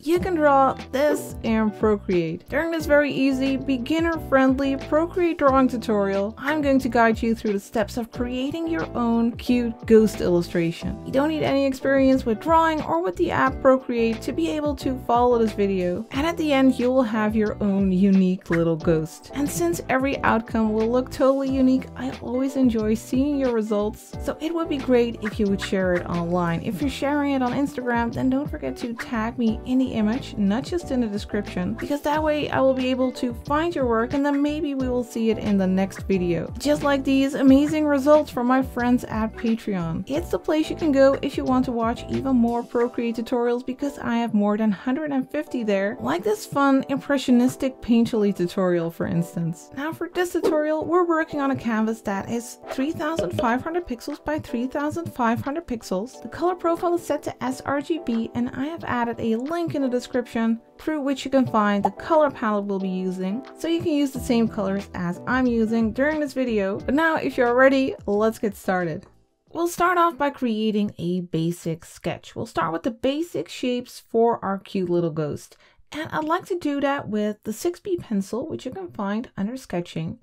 you can draw this in Procreate. During this very easy, beginner-friendly Procreate drawing tutorial, I'm going to guide you through the steps of creating your own cute ghost illustration. You don't need any experience with drawing or with the app Procreate to be able to follow this video, and at the end you will have your own unique little ghost. And since every outcome will look totally unique, I always enjoy seeing your results, so it would be great if you would share it online. If you're sharing it on Instagram, then don't forget to tag me in the image, not just in the description, because that way I will be able to find your work and then maybe we will see it in the next video. Just like these amazing results from my friends at Patreon. It's the place you can go if you want to watch even more Procreate tutorials, because I have more than 150 there, like this fun impressionistic painterly tutorial for instance. Now for this tutorial we're working on a canvas that is 3500 pixels by 3500 pixels. The color profile is set to sRGB and I have added a link in the description through which you can find the color palette we'll be using, so you can use the same colors as I'm using during this video. But now if you're ready, let's get started. We'll start off by creating a basic sketch. We'll start with the basic shapes for our cute little ghost, and I'd like to do that with the 6B pencil, which you can find under sketching.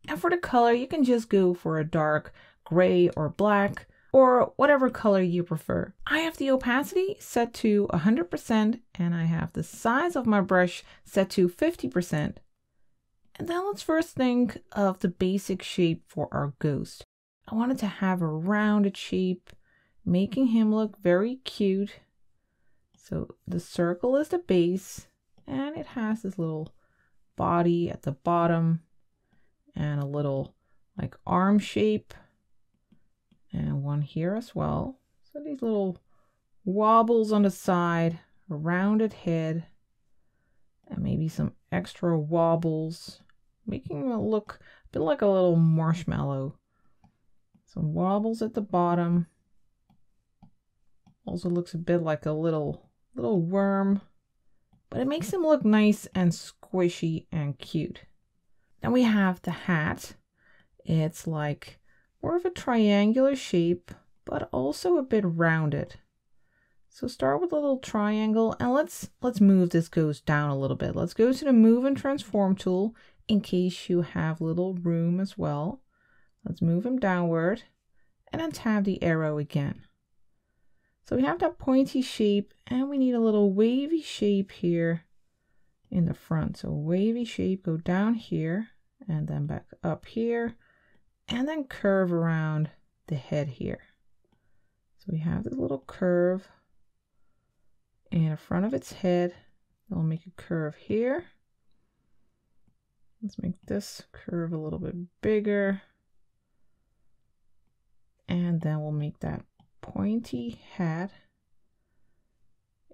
And for the color you can just go for a dark gray or black, or whatever color you prefer. I have the opacity set to 100% and I have the size of my brush set to 50%. And then let's first think of the basic shape for our ghost. I wanted to have a rounded shape, making him look very cute. So the circle is the base and it has this little body at the bottom and a little like arm shape. And one here as well. So these little wobbles on the side, a rounded head, and maybe some extra wobbles, making it look a bit like a little marshmallow. Some wobbles at the bottom. Also looks a bit like a little worm, but it makes him look nice and squishy and cute. Then we have the hat. It's like more of a triangular shape, but also a bit rounded. So start with a little triangle and let's move this ghost down a little bit. Let's go to the move and transform tool in case you have little room as well. Let's move him downward and then tap the arrow again. So we have that pointy shape and we need a little wavy shape here in the front. So wavy shape, go down here and then back up here. And then curve around the head here. So we have this little curve in the front of its head. Then we'll make a curve here. Let's make this curve a little bit bigger. And then we'll make that pointy head.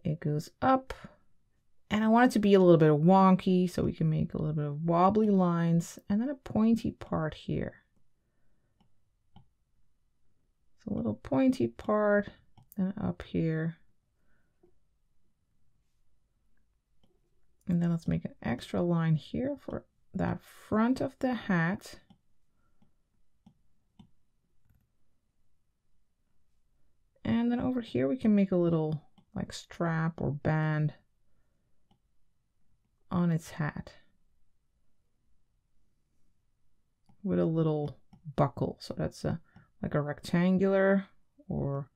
It goes up. And I want it to be a little bit wonky, so we can make a little bit of wobbly lines and then a pointy part here. A little pointy part, then up here. And then let's make an extra line here for that front of the hat. And then over here we can make a little like strap or band on its hat with a little buckle. So that's like a rectangular or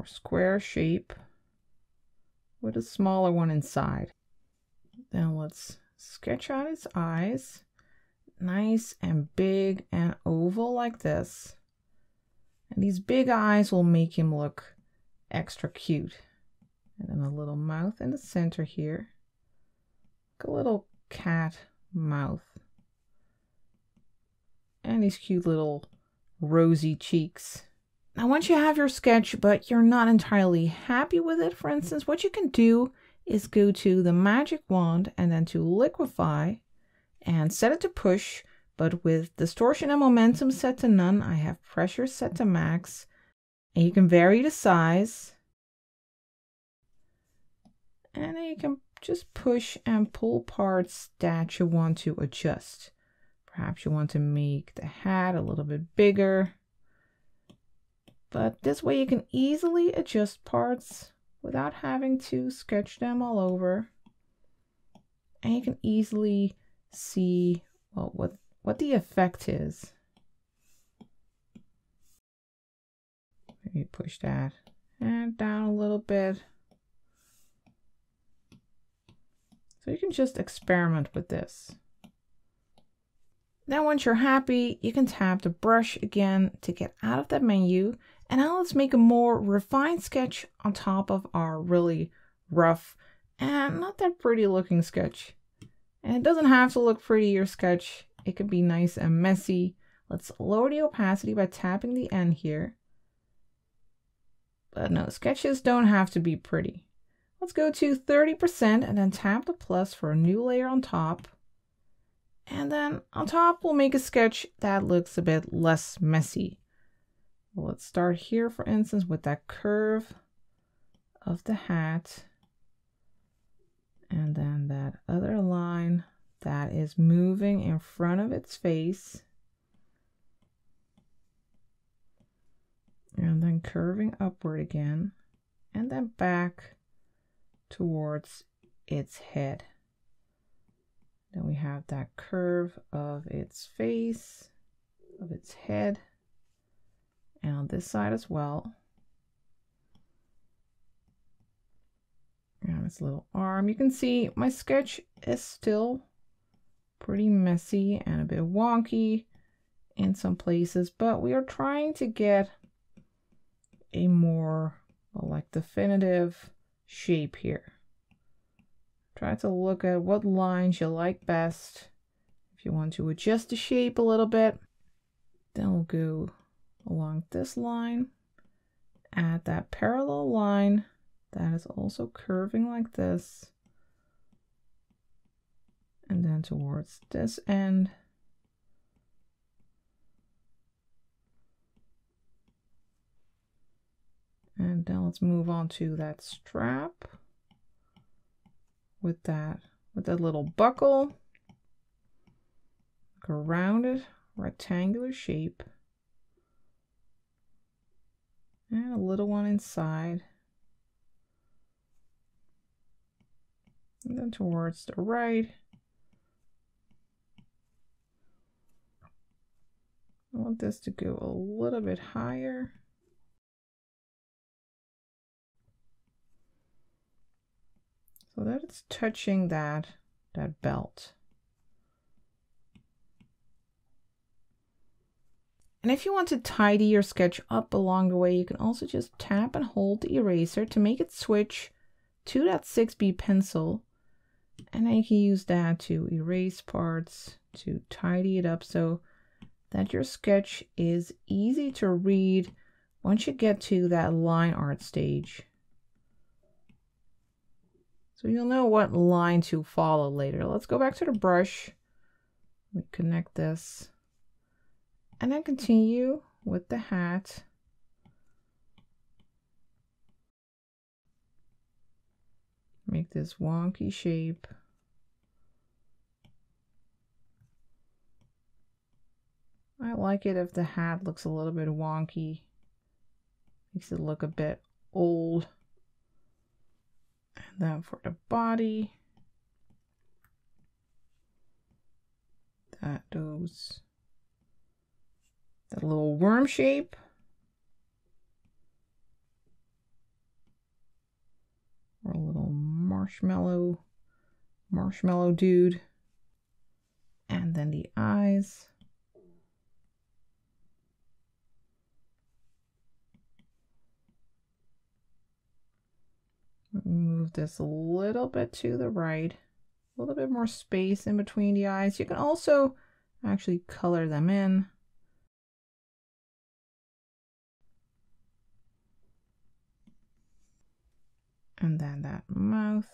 square shape with a smaller one inside. Then let's sketch out its eyes, nice and big and oval like this. And these big eyes will make him look extra cute. And then a little mouth in the center here, like a little cat mouth. And these cute little rosy cheeks. Now once you have your sketch but you're not entirely happy with it, for instance, what you can do is go to the magic wand and then to liquefy and set it to push, but with distortion and momentum set to none. I have pressure set to max, and you can vary the size, and then you can just push and pull parts that you want to adjust. Perhaps you want to make the hat a little bit bigger, but this way you can easily adjust parts without having to sketch them all over. And you can easily see, well, what the effect is. Maybe push that and down a little bit. So you can just experiment with this. Now once you're happy, you can tap the brush again to get out of that menu. And now let's make a more refined sketch on top of our really rough and not that pretty looking sketch. And it doesn't have to look pretty, your sketch. It could be nice and messy. Let's lower the opacity by tapping the N here. But no, sketches don't have to be pretty. Let's go to 30% and then tap the plus for a new layer on top. And then on top, we'll make a sketch that looks a bit less messy. Well, let's start here, for instance, with that curve of the hat. And then that other line that is moving in front of its face. And then curving upward again. And then back towards its head. Then we have that curve of its face, of its head, and on this side as well. And its little arm. You can see my sketch is still pretty messy and a bit wonky in some places, but we are trying to get a more, well, like definitive shape here. Try to look at what lines you like best. If you want to adjust the shape a little bit, then we'll go along this line, add that parallel line that is also curving like this, and then towards this end. And now let's move on to that strap with that little buckle, like a rounded rectangular shape, and a little one inside. And then towards the right. I want this to go a little bit higher. So that it's touching that belt. And if you want to tidy your sketch up along the way, you can also just tap and hold the eraser to make it switch to that 6B pencil. And then you can use that to erase parts, to tidy it up so that your sketch is easy to read once you get to that line art stage. So you'll know what line to follow later. Let's go back to the brush. Let me connect this. And then continue with the hat. Make this wonky shape. I like it if the hat looks a little bit wonky. Makes it look a bit old. And then for the body, that little worm shape. Or a little marshmallow dude. And then the eyes. Move this a little bit to the right, a little bit more space in between the eyes. You can also actually color them in. And then that mouth,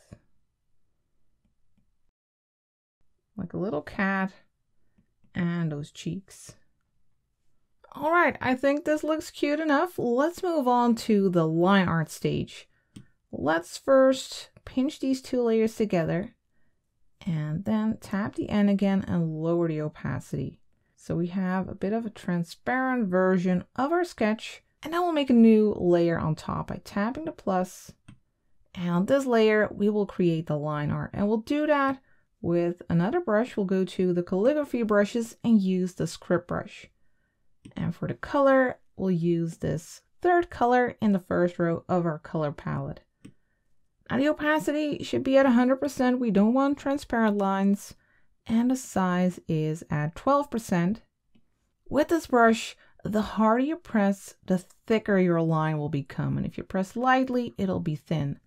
like a little cat, and those cheeks. All right, I think this looks cute enough. Let's move on to the line art stage. Let's first pinch these two layers together and then tap the N again and lower the opacity. So we have a bit of a transparent version of our sketch, and now we'll make a new layer on top by tapping the plus And on this layer, we will create the line art, and we'll do that with another brush. We'll go to the calligraphy brushes and use the script brush. And for the color, we'll use this third color in the first row of our color palette. Now the opacity should be at 100%. We don't want transparent lines. And the size is at 12%. With this brush, the harder you press, the thicker your line will become. And if you press lightly, it'll be thin.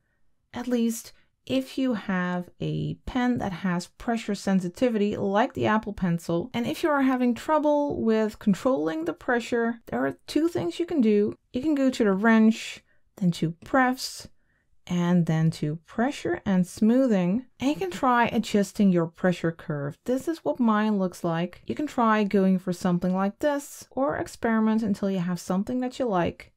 At least if you have a pen that has pressure sensitivity like the Apple Pencil, and if you are having trouble with controlling the pressure, there are two things you can do. You can go to the wrench, then to press, and then to pressure and smoothing, and you can try adjusting your pressure curve. This is what mine looks like. You can try going for something like this, or experiment until you have something that you like.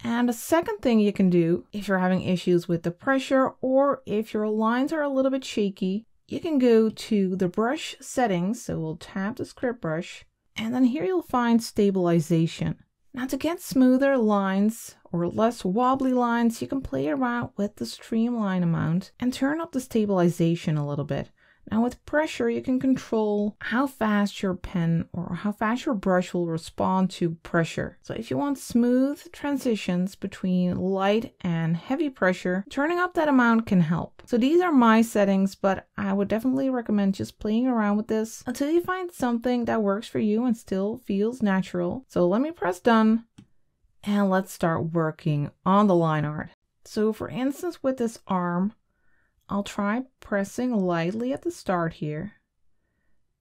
And the second thing you can do, if you're having issues with the pressure, or if your lines are a little bit shaky, you can go to the brush settings. So we'll tap the script brush, and then here you'll find stabilization. Now to get smoother lines or less wobbly lines, you can play around with the streamline amount and turn up the stabilization a little bit. Now with pressure, you can control how fast your pen or how fast your brush will respond to pressure. So if you want smooth transitions between light and heavy pressure, turning up that amount can help. So these are my settings, but I would definitely recommend just playing around with this until you find something that works for you and still feels natural. So let me press done and let's start working on the line art. So for instance, with this arm, I'll try pressing lightly at the start here,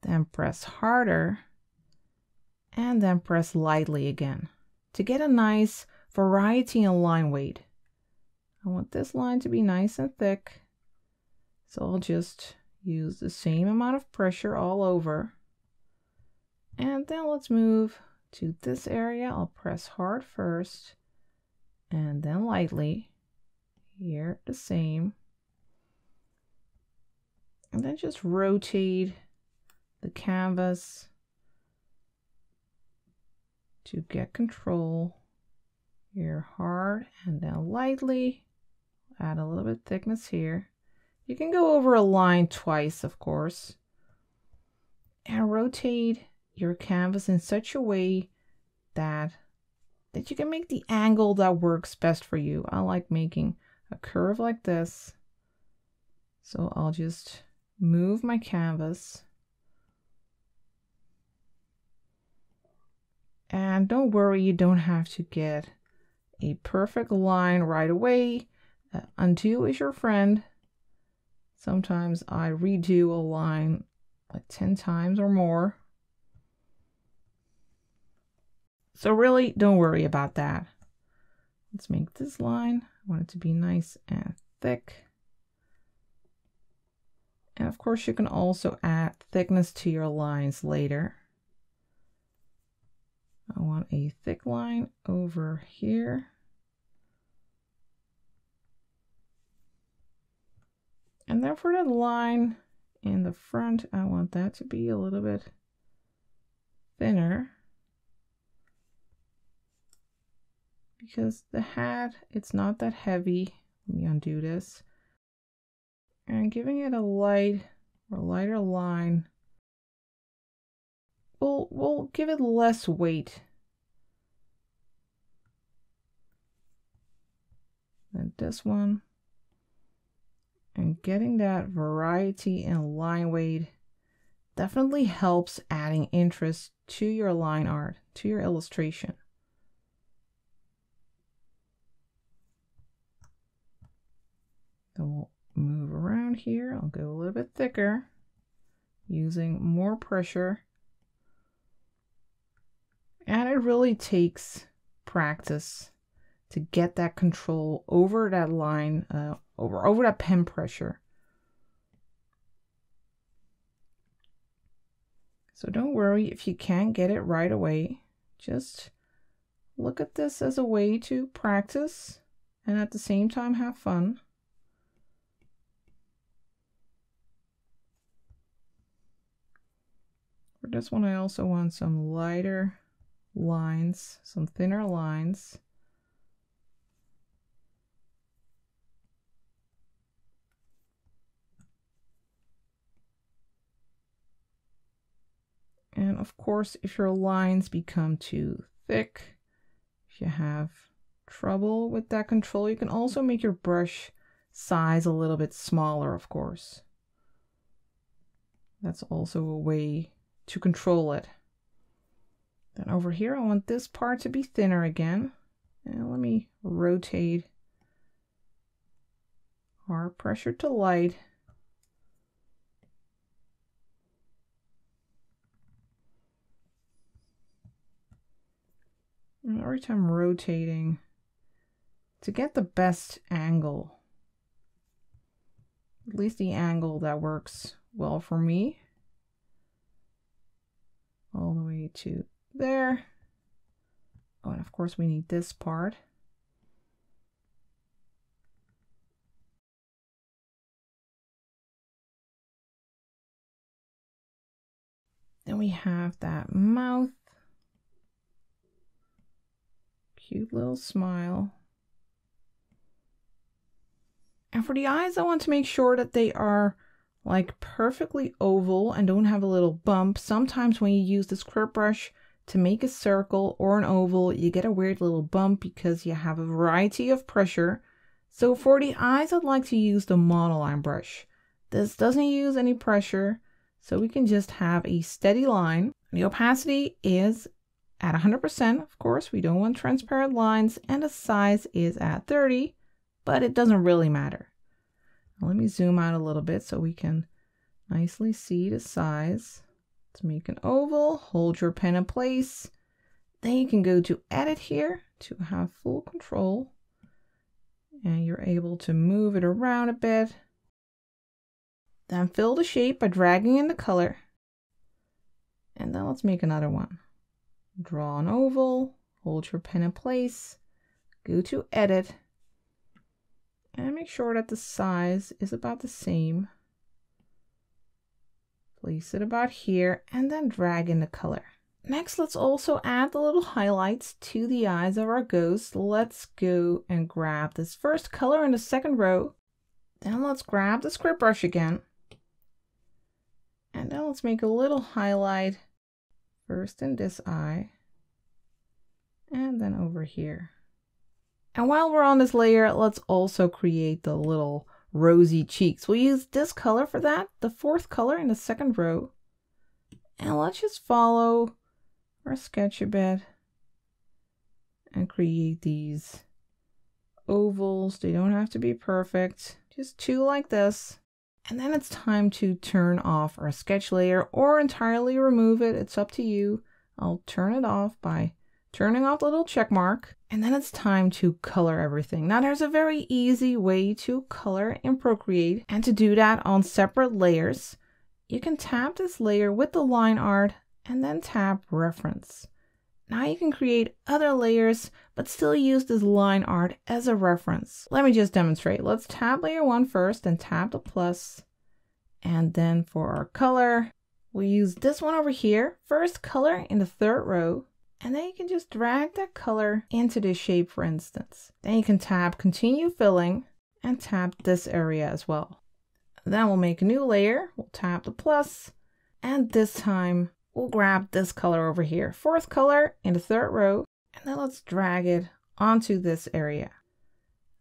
then press harder, and then press lightly again to get a nice variety in line weight. I want this line to be nice and thick, so I'll just use the same amount of pressure all over. And then let's move to this area. I'll press hard first, and then lightly. Here, the same. And then just rotate the canvas to get control. Here hard and then lightly. Add a little bit of thickness here. You can go over a line twice, of course. And rotate your canvas in such a way that you can make the angle that works best for you. I like making a curve like this. So I'll just move my canvas, and don't worry, you don't have to get a perfect line right away. Undo is your friend. Sometimes I redo a line like 10 times or more. So really don't worry about that. Let's make this line. I want it to be nice and thick. And of course, you can also add thickness to your lines later. I want a thick line over here. And then for the line in the front, I want that to be a little bit thinner. Because the hat, it's not that heavy. Let me undo this. And giving it a light or lighter line will give it less weight than this one. And getting that variety in line weight definitely helps adding interest to your line art, to your illustration. Then we'll move around here. I'll go a little bit thicker using more pressure. And it really takes practice to get that control over that line, over that pen pressure. So don't worry if you can't get it right away. Just look at this as a way to practice and at the same time have fun. For this one, I also want some lighter lines, some thinner lines. And of course, if your lines become too thick, if you have trouble with that control, you can also make your brush size a little bit smaller, of course. That's also a way to control it. Then over here, I want this part to be thinner again. And let me rotate our pressure to light. And every time rotating to get the best angle, at least the angle that works well for me, all the way to there. Oh, and of course we need this part. Then we have that mouth. Cute little smile. And for the eyes, I want to make sure that they are like perfectly oval and don't have a little bump. Sometimes when you use the script brush to make a circle or an oval, you get a weird little bump because you have a variety of pressure. So for the eyes, I'd like to use the monoline brush. This doesn't use any pressure, so we can just have a steady line. The opacity is at 100%, of course. We don't want transparent lines, and the size is at 30, but it doesn't really matter. Now let me zoom out a little bit so we can nicely see the size. To make an oval, hold your pen in place. Then you can go to edit here to have full control. And you're able to move it around a bit. Then fill the shape by dragging in the color. And then let's make another one. Draw an oval, hold your pen in place, go to edit, and make sure that the size is about the same. Place it about here and then drag in the color. Next, let's also add the little highlights to the eyes of our ghost. Let's go and grab this first color in the second row. Then let's grab the script brush again. And then let's make a little highlight first in this eye and then over here. And while we're on this layer, let's also create the little rosy cheeks. We'll use this color for that, the fourth color in the second row. And let's just follow our sketch a bit and create these ovals. They don't have to be perfect, just two like this. And then it's time to turn off our sketch layer or entirely remove it. It's up to you. I'll turn it off by turning off the little check mark. And then it's time to color everything. Now there's a very easy way to color in Procreate, and to do that on separate layers, you can tap this layer with the line art and then tap reference. Now you can create other layers, but still use this line art as a reference. Let me just demonstrate. Let's tap layer 1 first and tap the plus. And then for our color, we'll use this one over here. First color in the third row. And then you can just drag that color into this shape, for instance. Then you can tap continue filling and tap this area as well. Then we'll make a new layer. We'll tap the plus. And this time we'll grab this color over here. Fourth color in the third row. And then let's drag it onto this area.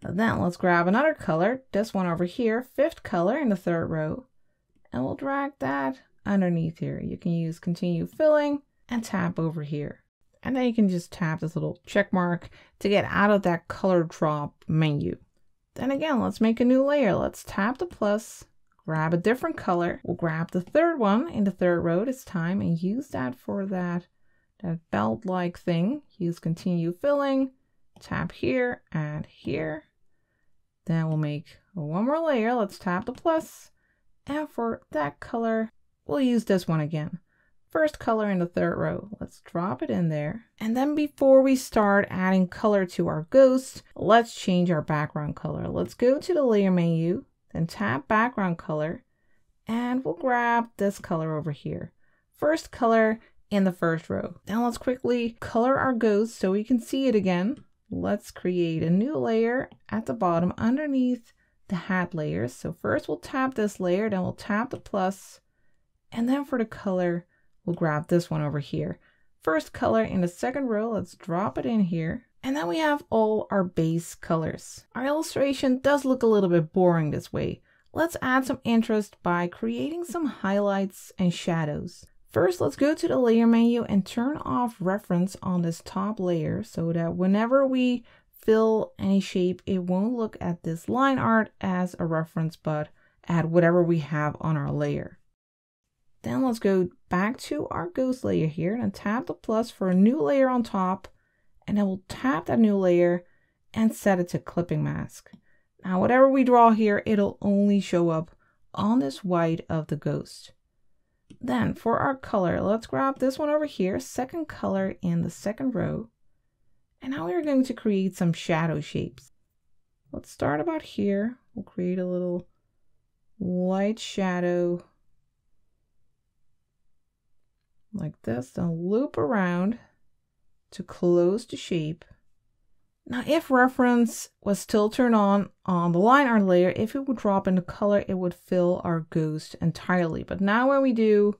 Then let's grab another color, this one over here, fifth color in the third row. And we'll drag that underneath here. You can use continue filling and tap over here. And then you can just tap this little check mark to get out of that color drop menu. Then again, let's make a new layer. Let's tap the plus, grab a different color. We'll grab the third one in the third row this time and use that for that belt-like thing. Use continue filling, tap here and here. Then we'll make one more layer. Let's tap the plus. And for that color, we'll use this one again. First color in the third row. Let's drop it in there. And then before we start adding color to our ghost, let's change our background color. Let's go to the layer menu, then tap background color, and we'll grab this color over here. First color in the first row. Now let's quickly color our ghost so we can see it again. Let's create a new layer at the bottom underneath the hat layers. So first we'll tap this layer, then we'll tap the plus, and then for the color, we'll grab this one over here. First color in the second row, let's drop it in here. And then we have all our base colors. Our illustration does look a little bit boring this way. Let's add some interest by creating some highlights and shadows. First, let's go to the layer menu and turn off reference on this top layer so that whenever we fill any shape, it won't look at this line art as a reference, but at whatever we have on our layer. Then let's go back to our ghost layer here and tap the plus for a new layer on top. And then we'll tap that new layer and set it to clipping mask. Now, whatever we draw here, it'll only show up on this white of the ghost. Then for our color, let's grab this one over here, second color in the second row. And now we're going to create some shadow shapes. Let's start about here. We'll create a little light shadow like this, then loop around to close the shape. Now, if reference was still turned on the line art layer, if it would drop into color, it would fill our ghost entirely. But now when we do,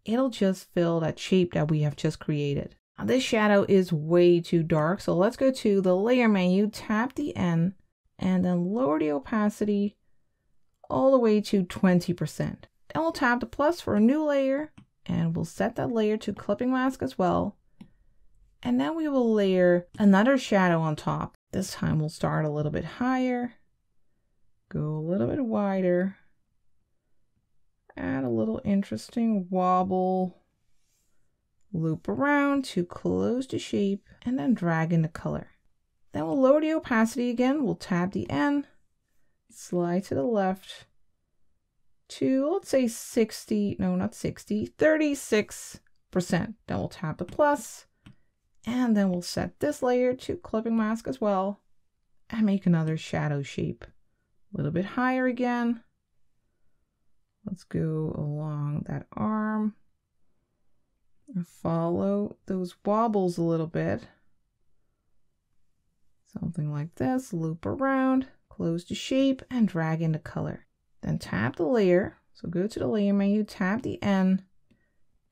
it'll just fill that shape that we have just created. Now, this shadow is way too dark, so let's go to the layer menu, tap the N, and then lower the opacity all the way to 20%. Then we'll tap the plus for a new layer, and we'll set that layer to clipping mask as well. And now we will layer another shadow on top. This time we'll start a little bit higher, go a little bit wider, add a little interesting wobble, loop around to close the shape, and then drag in the color. Then we'll lower the opacity again. We'll tap the N, slide to the left to, let's say 36%. Then we'll tap the plus. And then we'll set this layer to clipping mask as well and make another shadow shape. A little bit higher again. Let's go along that arm and follow those wobbles a little bit. Something like this, loop around, close the shape and drag in the color. Then tap the layer. So go to the layer menu, tap the N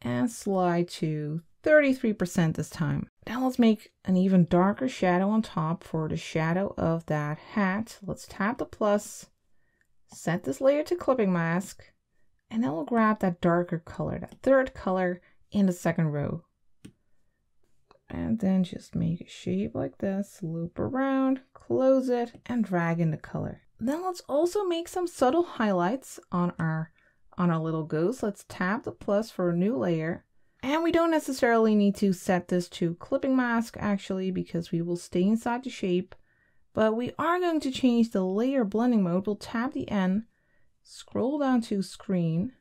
and slide to 33% this time. Now let's make an even darker shadow on top for the shadow of that hat. Let's tap the plus, set this layer to clipping mask, and then we'll grab that darker color, that third color in the second row. And then just make a shape like this, loop around, close it, and drag in the color. Then let's also make some subtle highlights on our little ghost. Let's tap the plus for a new layer. And we don't necessarily need to set this to clipping mask actually, because we will stay inside the shape, but we are going to change the layer blending mode. We'll tap the N, scroll down to screen,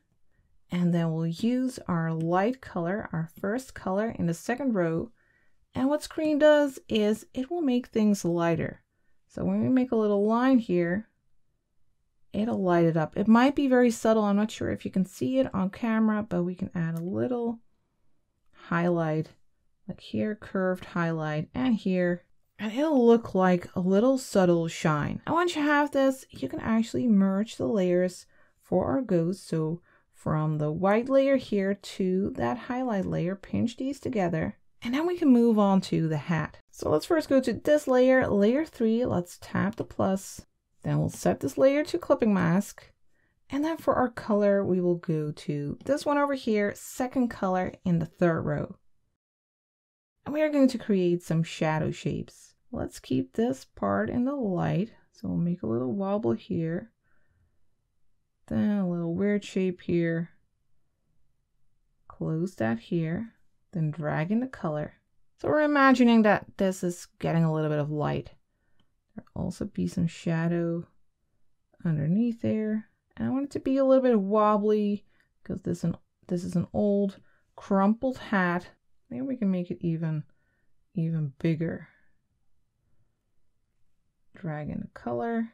and then we'll use our light color, our first color in the second row. And what screen does is it will make things lighter. So when we make a little line here, it'll light it up. It might be very subtle. I'm not sure if you can see it on camera, but we can add a little highlight, like here, curved highlight, and here, and it'll look like a little subtle shine. And once you have this, you can actually merge the layers for our ghost. So from the white layer here to that highlight layer, pinch these together, and then we can move on to the hat. So let's first go to this layer, layer 3. Let's tap the plus, then we'll set this layer to clipping mask. And then for our color, we will go to this one over here, second color in the third row. And we are going to create some shadow shapes. Let's keep this part in the light. So we'll make a little wobble here. Then a little weird shape here. Close that here. Then drag in the color. So we're imagining that this is getting a little bit of light. There'll also be some shadow underneath there. And I want it to be a little bit wobbly because this is an old crumpled hat. Maybe we can make it even bigger. Drag in the color.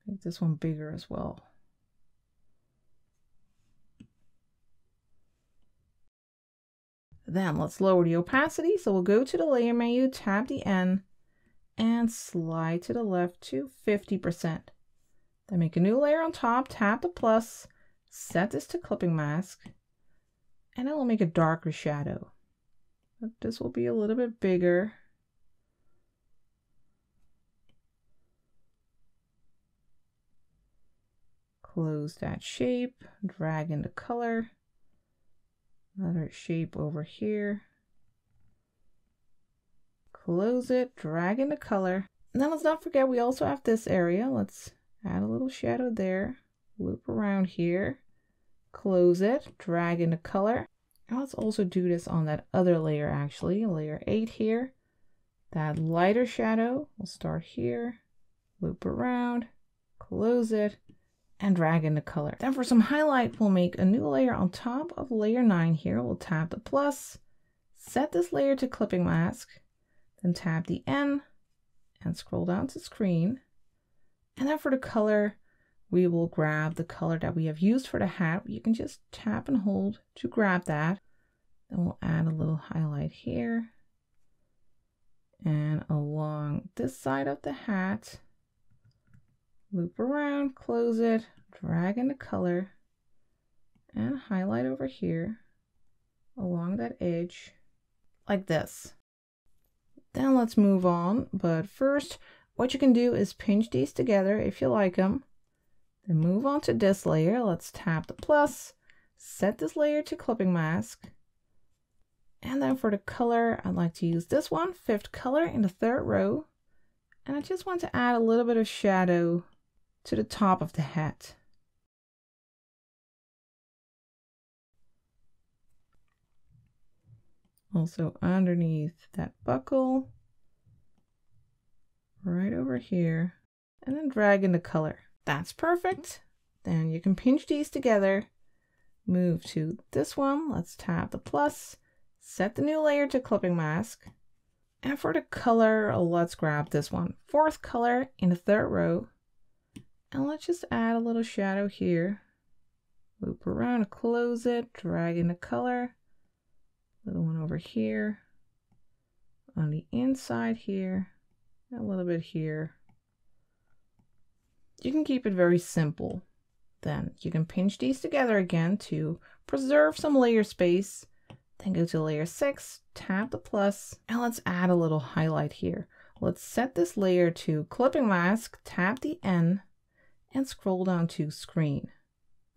Make this one bigger as well. Then let's lower the opacity. So we'll go to the layer menu, tap the N, and slide to the left to 50%. Then make a new layer on top, tap the plus, set this to clipping mask, and then we'll make a darker shadow. But this will be a little bit bigger. Close that shape, drag in the color. Another shape over here. Close it, drag in the color. And then let's not forget we also have this area. Let's add a little shadow there. Loop around here. Close it, drag in the color. And let's also do this on that other layer actually, layer 8 here. That lighter shadow, we'll start here, loop around, close it, and drag in the color. Then for some highlight, we'll make a new layer on top of layer 9 here. We'll tap the plus, set this layer to clipping mask, then tap the N and scroll down to screen. And then for the color, we will grab the color that we have used for the hat. You can just tap and hold to grab that. Then we'll add a little highlight here. And along this side of the hat, loop around, close it, drag in the color, and highlight over here along that edge like this. Then let's move on. But first, what you can do is pinch these together if you like them. Then move on to this layer. Let's tap the plus, set this layer to clipping mask. And then for the color, I'd like to use this one, 5th color in the 3rd row. And I just want to add a little bit of shadow to the top of the hat. Also underneath that buckle, right over here, and then drag in the color. That's perfect. Then you can pinch these together, move to this one. Let's tap the plus, set the new layer to clipping mask. And for the color, let's grab this one, 4th color in the 3rd row. And let's just add a little shadow here. Loop around, close it, drag in the color. Little one over here. On the inside here. A little bit here. You can keep it very simple. Then you can pinch these together again to preserve some layer space. Then go to layer 6, tap the plus, and let's add a little highlight here. Let's set this layer to clipping mask, tap the N, and scroll down to screen.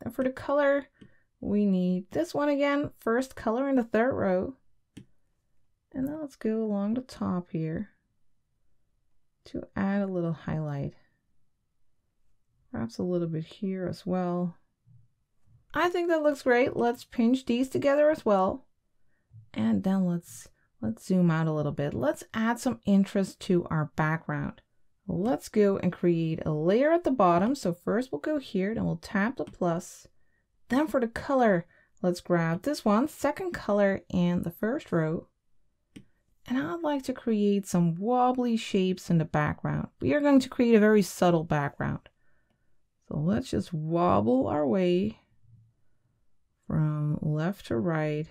Then for the color, we need this one again, 1st color in the 3rd row. And then let's go along the top here to add a little highlight. Perhaps a little bit here as well. I think that looks great. Let's pinch these together as well. And then let's zoom out a little bit. Let's add some interest to our background. Let's go and create a layer at the bottom. So first we'll go here, then we'll tap the plus. Then for the color, let's grab this one, 2nd color in the 1st row. And I'd like to create some wobbly shapes in the background. We are going to create a very subtle background. So let's just wobble our way from left to right,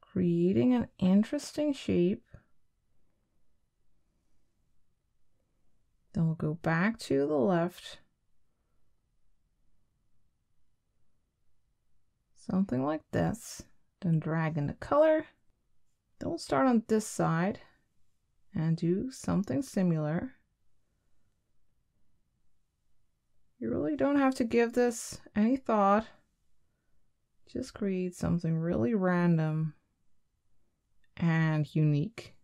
creating an interesting shape. Then we'll go back to the left. Something like this. Then drag in the color. Then we'll start on this side and do something similar. You really don't have to give this any thought. Just create something really random and unique.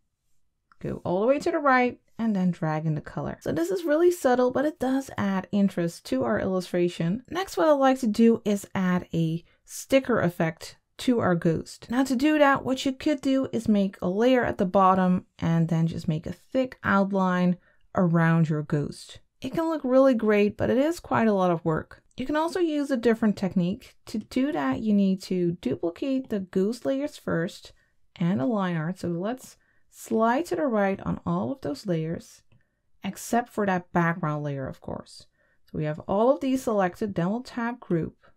Go all the way to the right and then drag in the color. So this is really subtle, but it does add interest to our illustration. Next, what I'd like to do is add a sticker effect to our ghost. Now to do that, what you could do is make a layer at the bottom and then just make a thick outline around your ghost. It can look really great, but it is quite a lot of work. You can also use a different technique. To do that, you need to duplicate the ghost layers first and align art. So let's slide to the right on all of those layers, except for that background layer, of course. So we have all of these selected, then we'll tap group,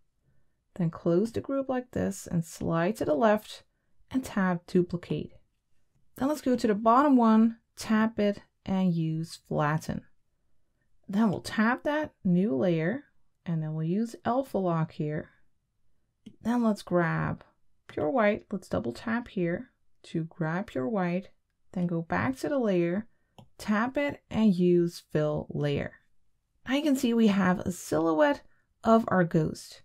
then close the group like this and slide to the left and tap duplicate. Then let's go to the bottom one, tap it and use flatten. Then we'll tap that new layer and then we'll use alpha lock here. Then let's grab pure white. Let's double tap here to grab pure white, then go back to the layer, tap it, and use fill layer. Now you can see we have a silhouette of our ghost.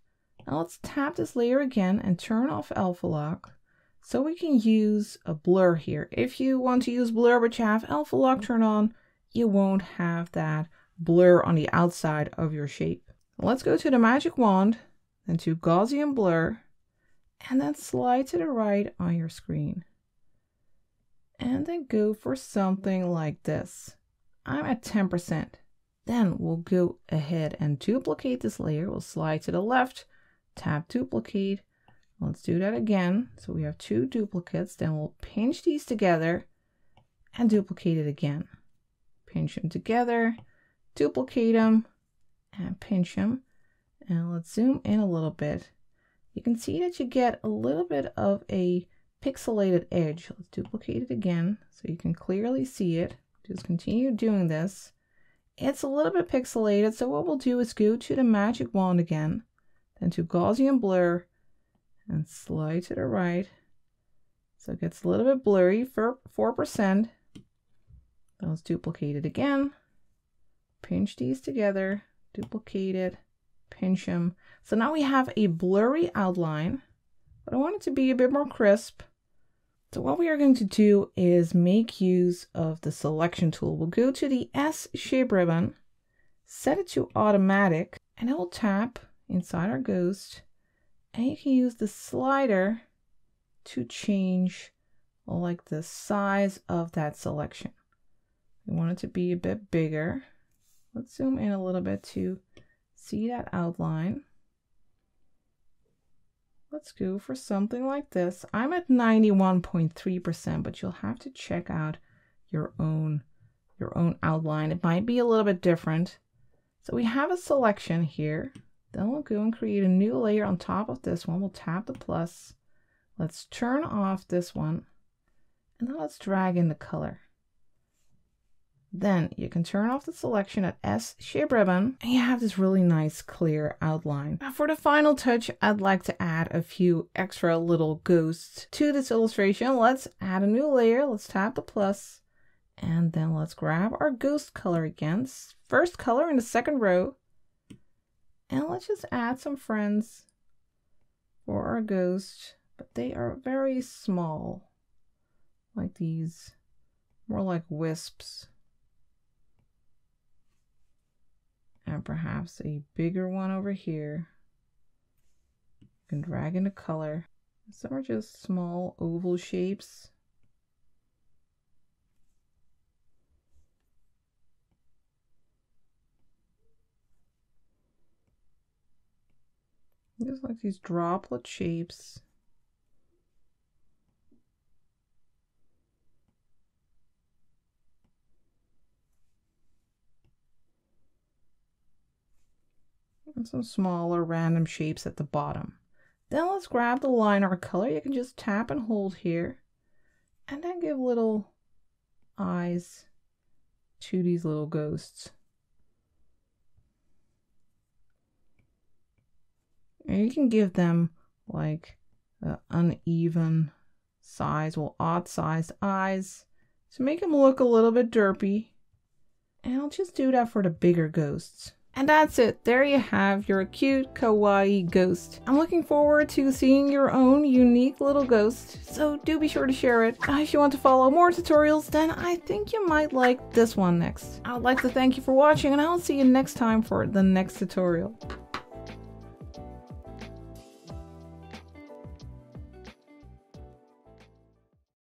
Now let's tap this layer again and turn off alpha lock so we can use a blur here. If you want to use blur but you have alpha lock turned on, you won't have that blur on the outside of your shape. Let's go to the magic wand, then to Gaussian blur, and then slide to the right on your screen. And then go for something like this. I'm at 10%. Then we'll go ahead and duplicate this layer. We'll slide to the left, tap duplicate. Let's do that again. So we have two duplicates. Then we'll pinch these together and duplicate it again. Pinch them together, duplicate them, and pinch them. And let's zoom in a little bit. You can see that you get a little bit of a pixelated edge. Let's duplicate it again so you can clearly see it. Just continue doing this. It's a little bit pixelated, so what we'll do is go to the magic wand again, then to Gaussian blur, and slide to the right. So it gets a little bit blurry for 4%. Then let's duplicate it again, pinch these together, duplicate it, pinch them. So now we have a blurry outline, but I want it to be a bit more crisp. So what we are going to do is make use of the selection tool. We'll go to the S shape ribbon, set it to automatic, and it will tap inside our ghost. And you can use the slider to change like the size of that selection. We want it to be a bit bigger. Let's zoom in a little bit to see that outline. Let's go for something like this. I'm at 91.3%, but you'll have to check out your own outline. It might be a little bit different. So we have a selection here. Then we'll go and create a new layer on top of this one. We'll tap the plus. Let's turn off this one. And then let's drag in the color. Then you can turn off the selection at S shape ribbon and you have this really nice clear outline. Now for the final touch, I'd like to add a few extra little ghosts to this illustration. Let's add a new layer. Let's tap the plus and then let's grab our ghost color again. First color in the second row. And let's just add some friends for our ghost, but they are very small, like these, more like wisps. And perhaps a bigger one over here. You can drag in the color. Some are just small oval shapes. Just like these droplet shapes. And some smaller random shapes at the bottom. Then let's grab the line art color. You can just tap and hold here. And then give little eyes to these little ghosts. And you can give them like an uneven size, well, odd sized eyes to make them look a little bit derpy. And I'll just do that for the bigger ghosts. And that's it. There you have your cute kawaii ghost. I'm looking forward to seeing your own unique little ghost, so do be sure to share it. If you want to follow more tutorials, then I think you might like this one next. I would like to thank you for watching, and I'll see you next time for the next tutorial.